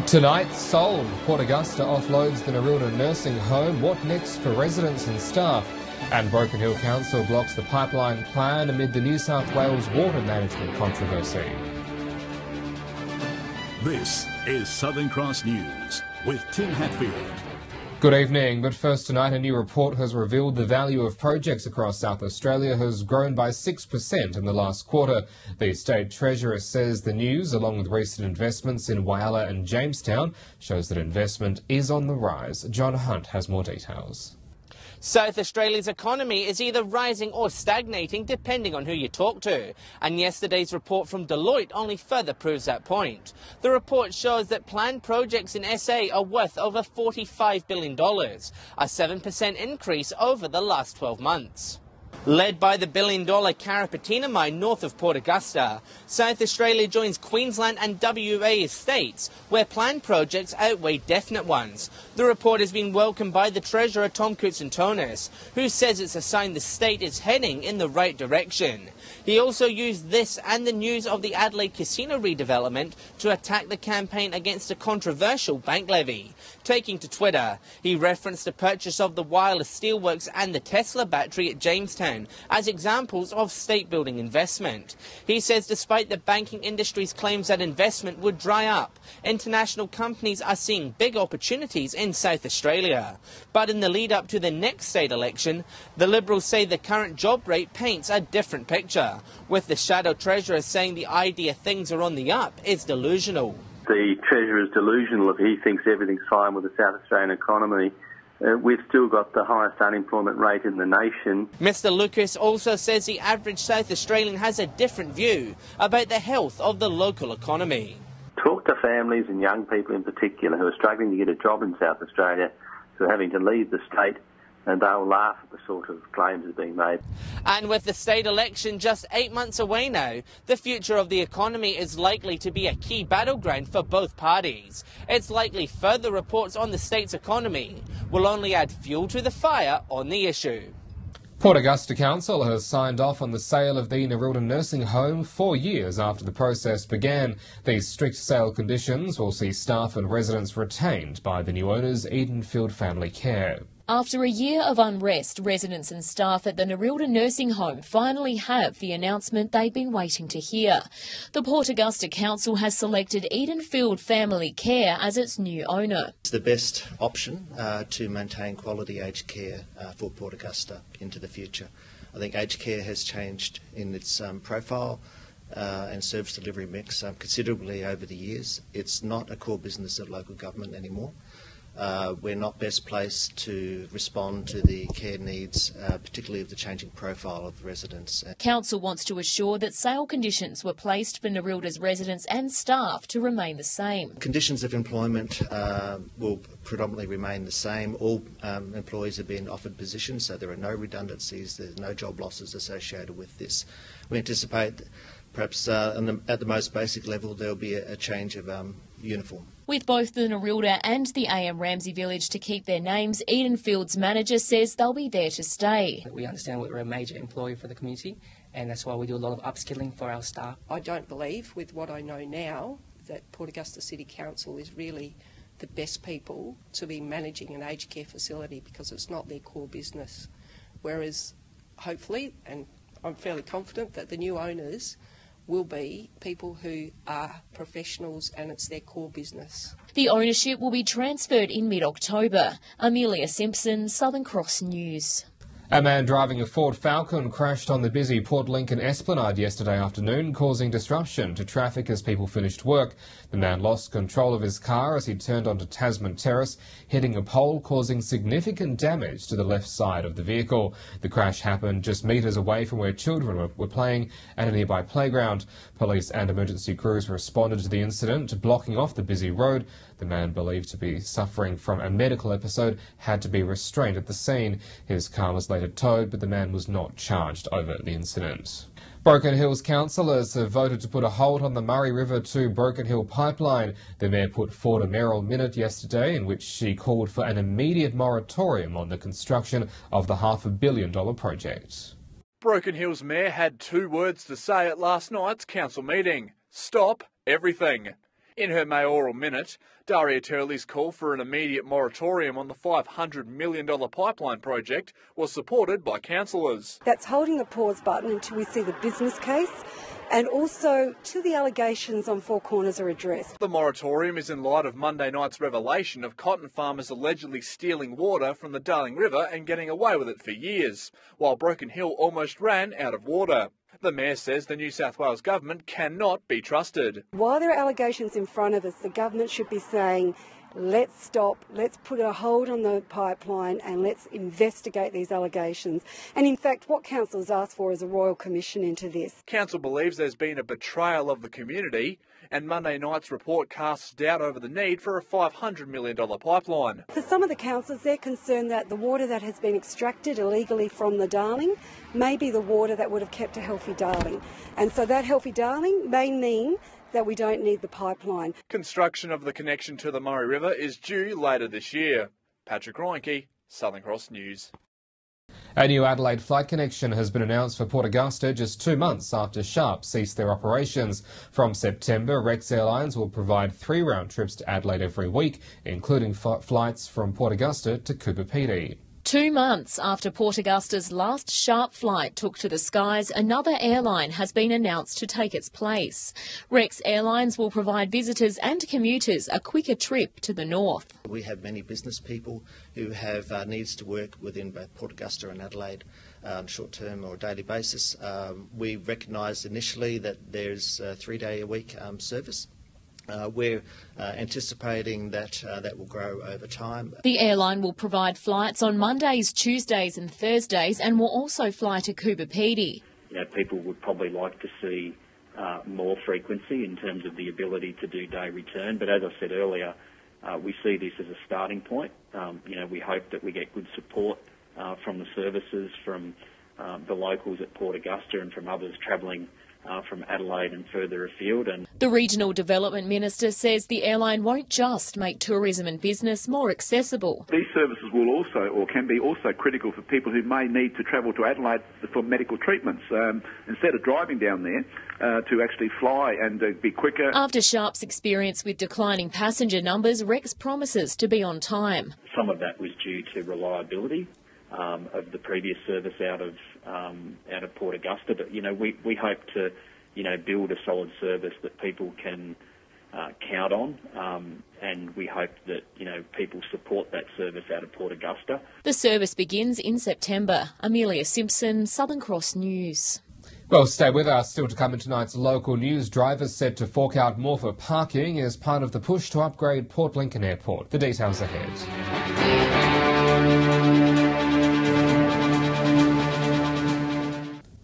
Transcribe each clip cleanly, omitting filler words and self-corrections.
Tonight, sold. Port Augusta offloads the Nerilda nursing home. What next for residents and staff? And Broken Hill Council blocks the pipeline plan amid the New South Wales water management controversy. This is Southern Cross News with Tim Hatfield. Good evening, but first tonight a new report has revealed the value of projects across South Australia has grown by 6% in the last quarter. The State Treasurer says the news, along with recent investments in Whyalla and Jamestown, shows that investment is on the rise. John Hunt has more details. South Australia's economy is either rising or stagnating depending on who you talk to, and yesterday's report from Deloitte only further proves that point. The report shows that planned projects in SA are worth over $45 billion, a 7% increase over the last 12 months. Led by the billion-dollar Carrapateena mine north of Port Augusta, South Australia joins Queensland and WA states, where planned projects outweigh definite ones. The report has been welcomed by the Treasurer Tom Koutsantonis, who says it's a sign the state is heading in the right direction. He also used this and the news of the Adelaide casino redevelopment to attack the campaign against a controversial bank levy. Taking to Twitter, he referenced the purchase of the wireless steelworks and the Tesla battery at Jamestown as examples of state-building investment. He says despite the banking industry's claims that investment would dry up, international companies are seeing big opportunities in South Australia. But in the lead-up to the next state election, the Liberals say the current job rate paints a different picture, with the Shadow Treasurer saying the idea things are on the up is delusional. The Treasurer is delusional if he thinks everything's fine with the South Australian economy. We've still got the highest unemployment rate in the nation. Mr Lucas also says the average South Australian has a different view about the health of the local economy. Talk to families and young people in particular who are struggling to get a job in South Australia, who are having to leave the state, and they'll laugh at the sort of claims that are being made. And with the state election just 8 months away now, the future of the economy is likely to be a key battleground for both parties. It's likely further reports on the state's economy will only add fuel to the fire on the issue. Port Augusta Council has signed off on the sale of the Nerilda nursing home 4 years after the process began. These strict sale conditions will see staff and residents retained by the new owners, Edenfield Family Care. After a year of unrest, residents and staff at the Nerilda nursing home finally have the announcement they've been waiting to hear. The Port Augusta Council has selected Edenfield Family Care as its new owner. It's the best option to maintain quality aged care for Port Augusta into the future. I think aged care has changed in its profile and service delivery mix considerably over the years. It's not a core business of local government anymore. We're not best placed to respond to the care needs, particularly of the changing profile of residents. Council wants to assure that sale conditions were placed for Nerilda's residents and staff to remain the same. Conditions of employment will predominantly remain the same. All employees have been offered positions, so there are no redundancies, there's no job losses associated with this. We anticipate perhaps at the most basic level there will be a change of uniform. With both the Nerilda and the AM Ramsey Village to keep their names, Edenfield's manager says they'll be there to stay. We understand we're a major employer for the community, and that's why we do a lot of upskilling for our staff. I don't believe, with what I know now, that Port Augusta City Council is really the best people to be managing an aged care facility because it's not their core business. Whereas, hopefully, and I'm fairly confident that the new owners will be people who are professionals and it's their core business. The ownership will be transferred in mid-October. Amelia Simpson, Southern Cross News. A man driving a Ford Falcon crashed on the busy Port Lincoln Esplanade yesterday afternoon, causing disruption to traffic as people finished work. The man lost control of his car as he turned onto Tasman Terrace, hitting a pole, causing significant damage to the left side of the vehicle. The crash happened just metres away from where children were playing at a nearby playground. Police and emergency crews responded to the incident, blocking off the busy road. The man, believed to be suffering from a medical episode, had to be restrained at the scene. His car was later towed, but the man was not charged over the incident. Broken Hill's councillors have voted to put a halt on the Murray River to Broken Hill pipeline. The mayor put forward a mayoral minute yesterday in which she called for an immediate moratorium on the construction of the $500 million project. Broken Hill's mayor had two words to say at last night's council meeting: stop everything. In her mayoral minute, Daria Turley's call for an immediate moratorium on the $500 million pipeline project was supported by councillors. That's holding the pause button until we see the business case and also till the allegations on Four Corners are addressed. The moratorium is in light of Monday night's revelation of cotton farmers allegedly stealing water from the Darling River and getting away with it for years, while Broken Hill almost ran out of water. The Mayor says the New South Wales Government cannot be trusted. While there are allegations in front of us, the government should be saying, let's stop, let's put a hold on the pipeline and let's investigate these allegations. And in fact, what Council has asked for is a royal commission into this. Council believes there's been a betrayal of the community, and Monday night's report casts doubt over the need for a $500 million pipeline. For some of the councils, they're concerned that the water that has been extracted illegally from the Darling may be the water that would have kept a healthy Darling. And so that healthy Darling may mean that we don't need the pipeline. Construction of the connection to the Murray River is due later this year. Patrick Reinke, Southern Cross News. A new Adelaide flight connection has been announced for Port Augusta just 2 months after Sharp ceased their operations. From September, Rex Airlines will provide 3 round trips to Adelaide every week, including flights from Port Augusta to Pirie. 2 months after Port Augusta's last Sharp flight took to the skies, another airline has been announced to take its place. Rex Airlines will provide visitors and commuters a quicker trip to the north. We have many business people who have needs to work within both Port Augusta and Adelaide on a short-term or daily basis. We recognised initially that there's a 3-day-a-week service. We're anticipating that that will grow over time. The airline will provide flights on Mondays, Tuesdays and Thursdays and will also fly to Pirie. People would probably like to see more frequency in terms of the ability to do day return, but as I said earlier, we see this as a starting point. We hope that we get good support from the services, from the locals at Port Augusta and from others travelling from Adelaide and further afield. And the Regional Development Minister says the airline won't just make tourism and business more accessible. These services will also, or can be also, critical for people who may need to travel to Adelaide for medical treatments. Instead of driving down there, to actually fly and be quicker. After Sharp's experience with declining passenger numbers, Rex promises to be on time. Some of that was due to reliability of the previous service out of Port Augusta, but we hope to build a solid service that people can count on, and we hope that people support that service out of Port Augusta. The service begins in September. Amelia Simpson, Southern Cross News. Well, stay with us. Still to come in tonight's local news, drivers set to fork out more for parking as part of the push to upgrade Port Lincoln Airport. The details ahead.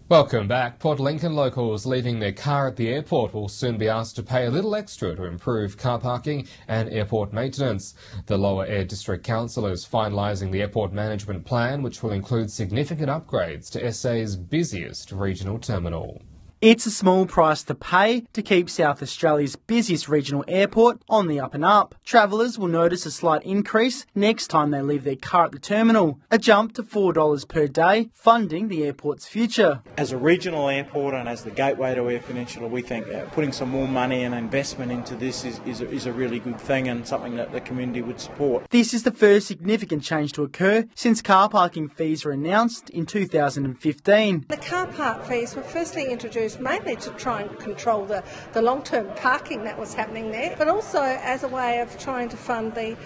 Welcome back. Port Lincoln locals leaving their car at the airport will soon be asked to pay a little extra to improve car parking and airport maintenance. The Lower Eyre District Council is finalising the airport management plan, which will include significant upgrades to SA's busiest regional terminal. It's a small price to pay to keep South Australia's busiest regional airport on the up and up. Travellers will notice a slight increase next time they leave their car at the terminal, a jump to $4 per day, funding the airport's future. As a regional airport and as the gateway to Eyre Peninsula, we think putting some more money and investment into this is a really good thing and something that the community would support. This is the first significant change to occur since car parking fees were announced in 2015. The car park fees were firstly introduced mainly to try and control the long-term parking that was happening there, but also as a way of trying to fund the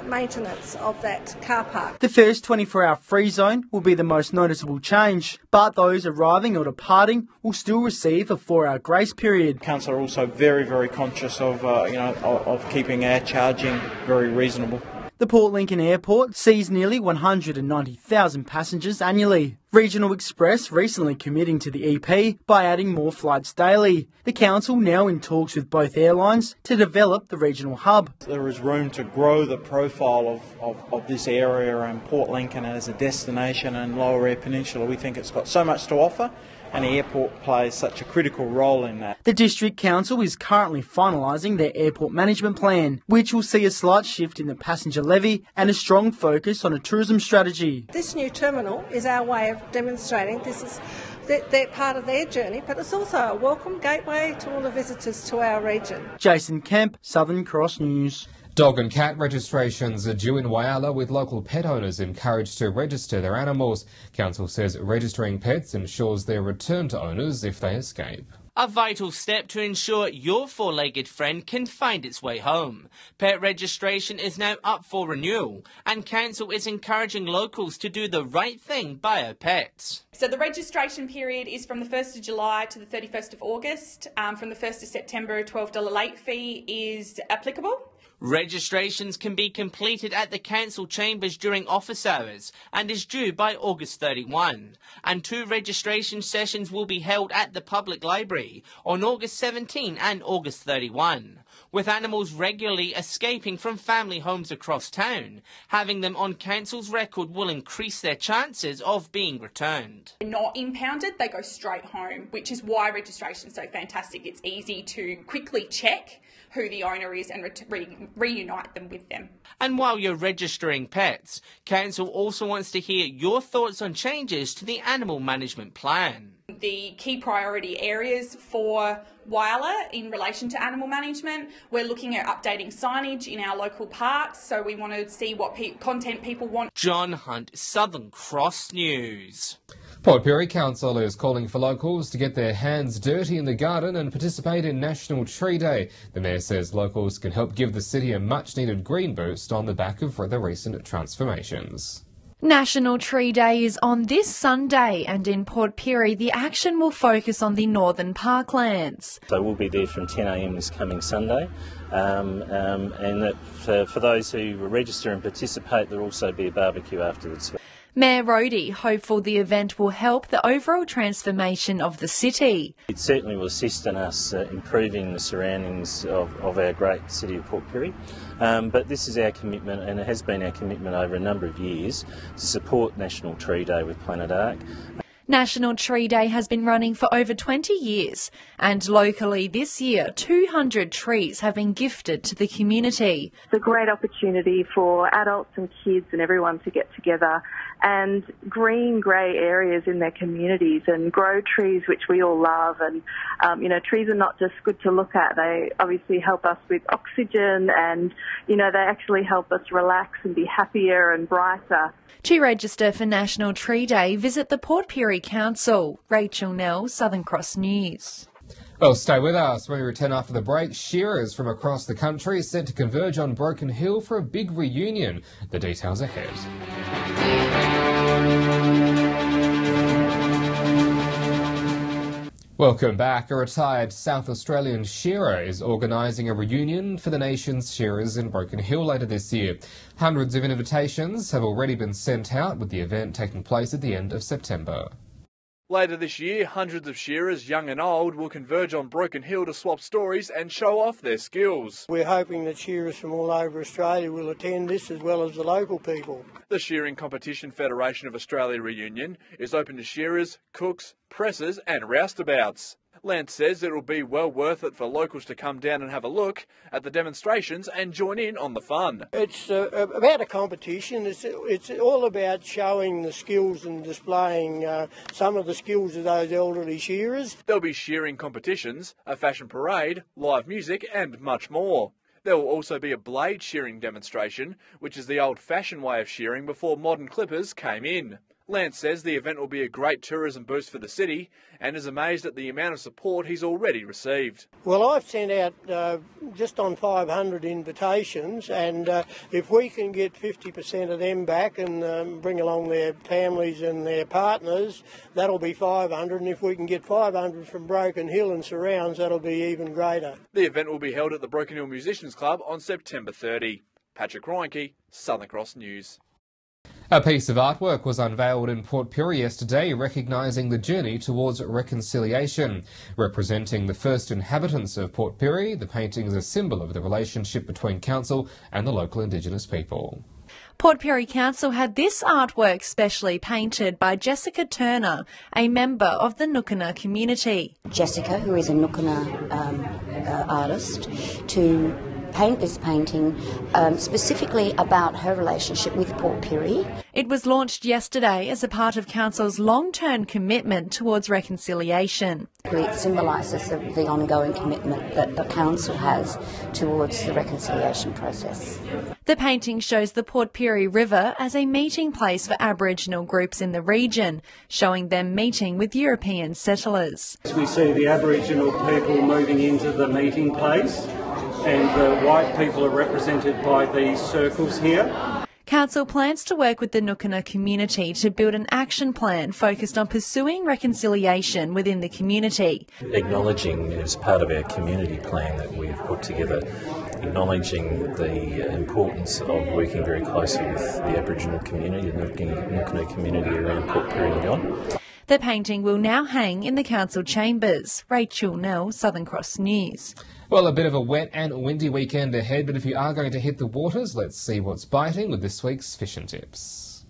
maintenance of that car park. The first 24-hour free zone will be the most noticeable change, but those arriving or departing will still receive a 4-hour grace period. Council are also very, very conscious of of keeping our charging very reasonable. The Port Lincoln Airport sees nearly 190,000 passengers annually. Regional Express recently committing to the EP by adding more flights daily. The council now in talks with both airlines to develop the regional hub. There is room to grow the profile of this area and Port Lincoln as a destination and Lower Eyre Peninsula. We think it's got so much to offer, and the airport plays such a critical role in that. The District Council is currently finalising their airport management plan, which will see a slight shift in the passenger levy and a strong focus on a tourism strategy. This new terminal is our way of demonstrating this is they're part of their journey, but it's also a welcome gateway to all the visitors to our region. Jason Kemp, Southern Cross News. Dog and cat registrations are due in Whyalla, with local pet owners encouraged to register their animals. Council says registering pets ensures their return to owners if they escape. A vital step to ensure your four-legged friend can find its way home. Pet registration is now up for renewal, and Council is encouraging locals to do the right thing by our pets. So the registration period is from the 1st of July to the 31st of August. From the 1st of September, a $12 late fee is applicable. Registrations can be completed at the council chambers during office hours and is due by August 31. And 2 registration sessions will be held at the public library on August 17 and August 31. With animals regularly escaping from family homes across town, having them on council's record will increase their chances of being returned. They're not impounded, they go straight home, which is why registration is so fantastic. It's easy to quickly check who the owner is and reunite them with them. And while you're registering pets, Council also wants to hear your thoughts on changes to the animal management plan. The key priority areas for Whyalla in relation to animal management, we're looking at updating signage in our local parks, so we want to see what content people want. John Hunt, Southern Cross News. Port Pirie Council is calling for locals to get their hands dirty in the garden and participate in National Tree Day. The Mayor says locals can help give the city a much-needed green boost on the back of the recent transformations. National Tree Day is on this Sunday, and in Port Pirie the action will focus on the northern parklands. So we'll be there from 10 a.m. this coming Sunday, and that for those who register and participate, there will also be a barbecue afterwards. Mayor Rhodey hopeful the event will help the overall transformation of the city. It certainly will assist in us improving the surroundings of our great city of Port Pirie, but this is our commitment, and it has been our commitment over a number of years, to support National Tree Day with Planet Ark. National Tree Day has been running for over 20 years, and locally this year 200 trees have been gifted to the community. It's a great opportunity for adults and kids and everyone to get together and green grey areas in their communities and grow trees, which we all love. And, trees are not just good to look at. They obviously help us with oxygen and, they actually help us relax and be happier and brighter. To register for National Tree Day, visit the Port Pirie Council. Rachel Nell, Southern Cross News. Well, stay with us. When we return after the break, shearers from across the country set to converge on Broken Hill for a big reunion. The details ahead. Welcome back. A retired South Australian shearer is organising a reunion for the nation's shearers in Broken Hill later this year. Hundreds of invitations have already been sent out, with the event taking place at the end of September. Later this year, hundreds of shearers, young and old, will converge on Broken Hill to swap stories and show off their skills. We're hoping that shearers from all over Australia will attend this, as well as the local people. The Shearing Competition Federation of Australia Reunion is open to shearers, cooks, pressers and roustabouts. Lance says it will be well worth it for locals to come down and have a look at the demonstrations and join in on the fun. It's about a competition. It's all about showing the skills and displaying some of the skills of those elderly shearers. There'll be shearing competitions, a fashion parade, live music and much more. There will also be a blade shearing demonstration, which is the old-fashioned way of shearing before modern clippers came in. Lance says the event will be a great tourism boost for the city and is amazed at the amount of support he's already received. Well, I've sent out just on 500 invitations, and if we can get 50% of them back and bring along their families and their partners, that'll be 500, and if we can get 500 from Broken Hill and surrounds, that'll be even greater. The event will be held at the Broken Hill Musicians Club on September 30. Patrick Reinke, Southern Cross News. A piece of artwork was unveiled in Port Pirie yesterday, recognising the journey towards reconciliation. Representing the first inhabitants of Port Pirie, the painting is a symbol of the relationship between council and the local Indigenous people. Port Pirie Council had this artwork specially painted by Jessica Turner, a member of the Nookana community. Jessica, who is a Nookana artist, to paint this painting specifically about her relationship with Port Pirie. It was launched yesterday as a part of Council's long-term commitment towards reconciliation. It symbolises the ongoing commitment that the Council has towards the reconciliation process. The painting shows the Port Pirie River as a meeting place for Aboriginal groups in the region, showing them meeting with European settlers. We see the Aboriginal people moving into the meeting place, and the white people are represented by these circles here. Council plans to work with the Nukana community to build an action plan focused on pursuing reconciliation within the community. Acknowledging as part of our community plan that we've put together, acknowledging the importance of working very closely with the Aboriginal community, the Nukana community around Port Pirie and beyond. The painting will now hang in the council chambers. Rachel Nell, Southern Cross News. Well, a bit of a wet and windy weekend ahead, but if you are going to hit the waters, let's see what's biting with this week's Fish and Tips.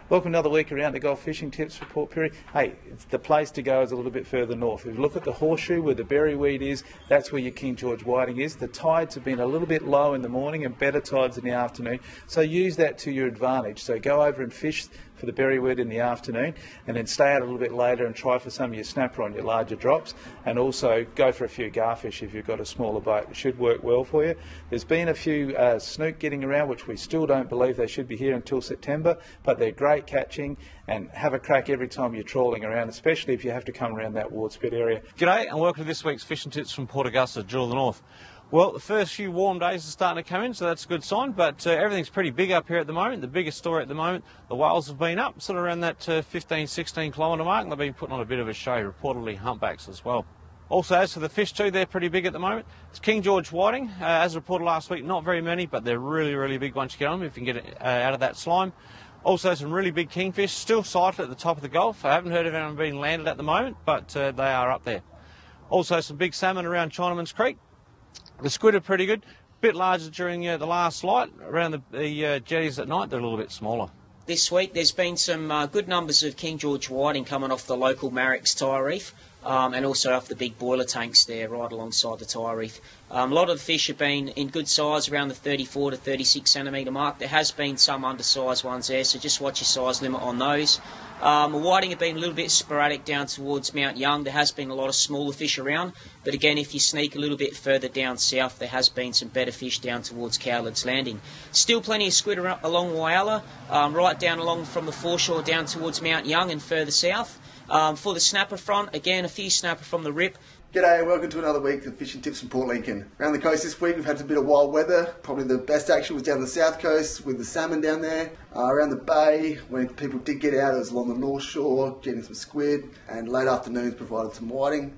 Welcome another week around the Gulf Fishing Tips for Port Pirie. Hey, the place to go is a little bit further north. If you look at the horseshoe where the berryweed is, that's where your King George whiting is. The tides have been a little bit low in the morning and better tides in the afternoon, so use that to your advantage. So go over and fish for the berryweed in the afternoon, and then stay out a little bit later and try for some of your snapper on your larger drops, and also go for a few garfish if you've got a smaller boat. It should work well for you. There's been a few snook getting around, which we still don't believe they should be here until September, but they're great catching, and have a crack every time you're trawling around, especially if you have to come around that Wardspit area. G'day and welcome to this week's Fish and Tips from Port Augusta, Jewel of the North. Well, the first few warm days are starting to come in, so that's a good sign, but everything's pretty big up here at the moment. The biggest story at the moment, the whales have been up, sort of around that 15, 16 kilometre mark, and they've been putting on a bit of a show, reportedly humpbacks as well. Also, as for the fish too, they're pretty big at the moment. It's King George whiting, as reported last week, not very many, but they're really, really big once you get on them, if you can get it out of that slime. Also, some really big kingfish, still sighted at the top of the Gulf. I haven't heard of anyone being landed at the moment, but they are up there. Also, some big salmon around Chinaman's Creek. The squid are pretty good, a bit larger during the last light. Around the jetties at night, they're a little bit smaller. This week there's been some good numbers of King George whiting coming off the local Marrick's Tyre Reef, and also off the big boiler tanks there right alongside the Tyre Reef. A lot of the fish have been in good size, around the 34 to 36 centimetre mark. There has been some undersized ones there, so just watch your size limit on those. The whiting have been a little bit sporadic down towards Mount Young. There has been a lot of smaller fish around, but again, if you sneak a little bit further down south, there has been some better fish down towards Cowlard's Landing. Still plenty of squid along Whyalla, right down along from the foreshore down towards Mount Young and further south. For the snapper front, again, a few snapper from the Rip. G'day and welcome to another week of Fishing Tips from Port Lincoln. Around the coast this week we've had a bit of wild weather. Probably the best action was down the south coast with the salmon down there. Around the bay, when people did get out, it was along the north shore, getting some squid, and late afternoons provided some whiting.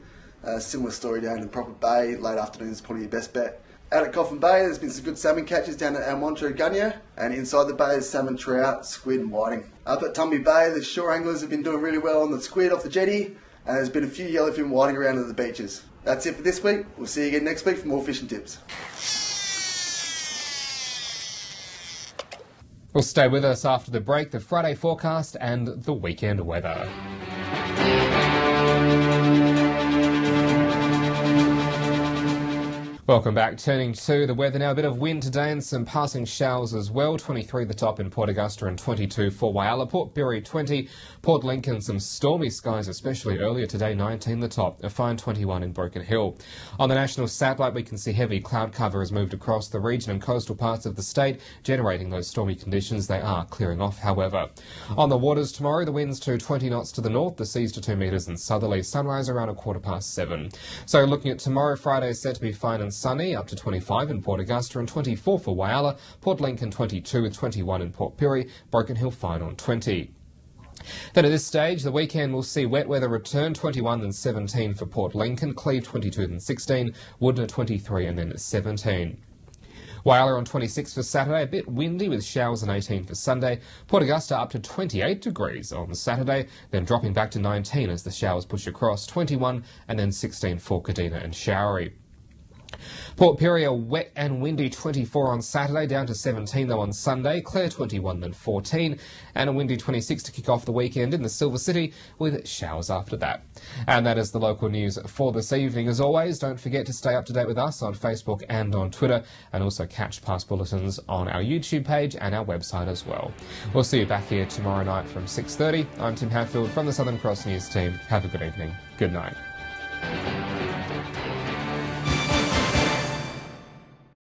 Similar story down in the proper bay, late afternoons is probably your best bet. Out at Coffin Bay there's been some good salmon catches down at Almonte Gunya, and inside the bay is salmon, trout, squid and whiting. Up at Tumby Bay the shore anglers have been doing really well on the squid off the jetty, and there's been a few yellowfin whiting around at the beaches. That's it for this week. We'll see you again next week for more fishing tips. Well, stay with us after the break, the Friday forecast and the weekend weather. Welcome back. Turning to the weather now. A bit of wind today and some passing showers as well. 23 the top in Port Augusta and 22 for Whyalla. Port Pirie 20. Port Lincoln some stormy skies, especially earlier today. 19 the top. A fine 21 in Broken Hill. On the national satellite we can see heavy cloud cover has moved across the region and coastal parts of the state, generating those stormy conditions. They are clearing off, however. On the waters tomorrow, the winds to 20 knots to the north, the seas to 2 metres and southerly. Sunrise around 7:15. So looking at tomorrow, Friday is set to be fine and sunny, up to 25 in Port Augusta and 24 for Whyalla, Port Lincoln 22 with 21 in Port Pirie, Broken Hill fine on 20. Then at this stage, the weekend will see wet weather return, 21 and 17 for Port Lincoln, Cleve 22 and 16, Woodner 23 and then 17. Whyalla on 26 for Saturday, a bit windy with showers and 18 for Sunday. Port Augusta up to 28 degrees on Saturday, then dropping back to 19 as the showers push across, 21 and then 16 for Kadina and showery. Port Pirie, wet and windy 24 on Saturday, down to 17 though on Sunday. Clare 21 then 14, and a windy 26 to kick off the weekend in the Silver City, with showers after that. And that is the local news for this evening. As always, don't forget to stay up to date with us on Facebook and on Twitter, and also catch past bulletins on our YouTube page and our website as well. We'll see you back here tomorrow night from 6:30. I'm Tim Hatfield from the Southern Cross News team. Have a good evening. Good night.